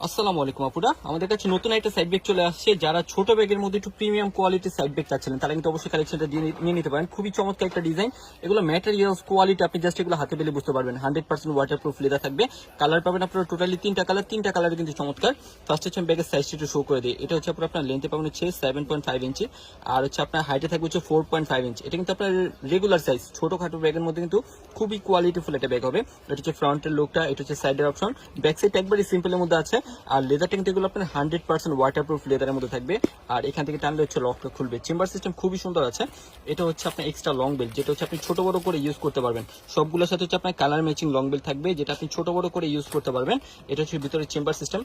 আসসালামু আলাইকুম আপুরা, আমাদের কাছে নতুন একটা সাইড ব্যাগ চলে আসছে। যারা ছোট ব্যাগের মধ্যে একটু প্রিমিয়াম কোয়ালিটির সাইড ব্যাগ চাচ্ছিলেন তারা কিন্তু অবশ্যই কালেকশনটা নিয়ে নিতে পারেন। খুবই চমৎকার একটা ডিজাইন। এগুলো ম্যাটেরিয়ালস কোয়ালিটি আপনি জাস্ট এগুলো হাতে পেলে বুঝতে পারবেন। 100% ওয়াটারপ্রুফ লেদার থাকবে। কালার পাবেন আপনারা টোটালি তিনটা কালার কিন্তু চমৎকার। ফার্স্ট হচ্ছে ব্যাগের সাইজটা একটু শো করে দিই। এটা হচ্ছে আপনার লেন্থে পাবেন হচ্ছে 7.5 ইঞ্চি, আর হচ্ছে আপনার হাইটে থাকবে হচ্ছে 4.5 ইঞ্চি। এটা কিন্তু আপনার রেগুলার সাইজ, ছোটখাটো ব্যাগের মধ্যে কিন্তু খুবই কোয়ালিটিফুল একটা ব্যাগ হবে। এটা হচ্ছে ফ্রন্টের লুকটা, এটা হচ্ছে সাইডের অপশন। ব্যাক সাইড একবারই সিম্পলের মধ্যে আছে। আর লেদারটা কিন্তু এগুলো আপনার 100% ওয়াটারপ্রুফ লেদারের মধ্যে থাকবে। আর এখান থেকে টানলে হচ্ছে লকটা খুলবে। চেম্বার সিস্টেম খুবই সুন্দর আছে। এটা হচ্ছে আপনার এক্সট্রা লং বেল্ট, যেটা হচ্ছে আপনি ছোট বড় করে ইউজ করতে পারবেন। সবগুলোর সাথে হচ্ছে আপনার কালার ম্যাচিং লং বেল্ট থাকবে, যেটা আপনি ছোট বড় করে ইউজ করতে পারবেন। এটা হচ্ছে ভিতরে চেম্বার সিস্টেম।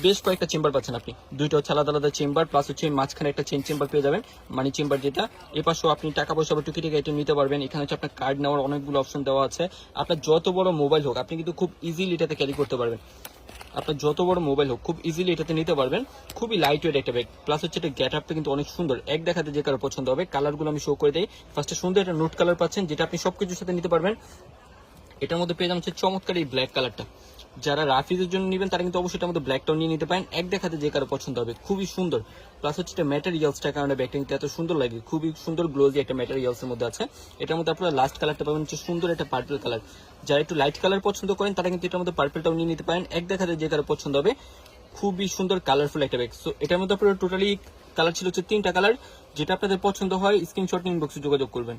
বেশ কয়েকটা চেম্বার পাচ্ছেন আপনি, দুইটা হচ্ছে আলাদা আলাদা চেম্বার, প্লাস হচ্ছে মাঝখানে একটা চেন চেম্বার পেয়ে যাবেন, মানি চেম্বার যেটা। এপাশেও আপনি টাকা পয়সা বা টুকিটাকি আইটেম নিতে পারবেন। এখানে হচ্ছে আপনার কার্ড নেওয়ার অনেকগুলো অপশন দেওয়া আছে। আপনার যত বড় মোবাইল হোক আপনি কিন্তু খুব ইজিলি এটাতে ক্যারি করতে পারবেন। আপনার যত বড় মোবাইল হোক খুব ইজিলি এটাতে নিতে পারবেন। খুবই লাইট ওয়েট একটা ব্যাগ, প্লাস হচ্ছে এটা গেট আপটা কিন্তু অনেক সুন্দর। এক দেখাতে যে কারো পছন্দ হবে। কালারগুলো আমি শো করে দিই। ফার্স্টে সুন্দর একটা নোট কালার পাচ্ছেন, যেটা আপনি সবকিছুর সাথে নিতে পারবেন। এটার মধ্যে পেয়ে যাচ্ছে চমৎকার এই ব্ল্যাক কালারটা। যারা রাফিজের জন্য নেবেন তারা কিন্তু অবশ্যই এটার মধ্যে ব্ল্যাকটাও নিয়ে নিতে পারেন। এক দেখাতে যে কারো পছন্দ হবে, খুবই সুন্দর। প্লাস হচ্ছে এটা ম্যাটেরিয়ালসটার কারণে ব্যাগটা কিন্তু এত সুন্দর লাগে। খুবই সুন্দর গ্লোজি একটা ম্যাটেরিয়ালস এর মধ্যে আছে। এটার মধ্যে আপনারা লাস্ট কালারটা পাবেন হচ্ছে সুন্দর একটা পার্পল কালার। যারা একটু লাইট কালার পছন্দ করেন তারা কিন্তু এটার মধ্যে পার্পলটাও নিয়ে নিতে পারেন। এক দেখাতে যে কারো পছন্দ হবে। খুবই সুন্দর কালারফুল একটা ব্যাগ। সো এটার মধ্যে আপনারা টোটালি কালার ছিল হচ্ছে 3টা কালার। যেটা আপনাদের পছন্দ হয় স্ক্রিনশট ইনবক্সে যোগাযোগ করবেন।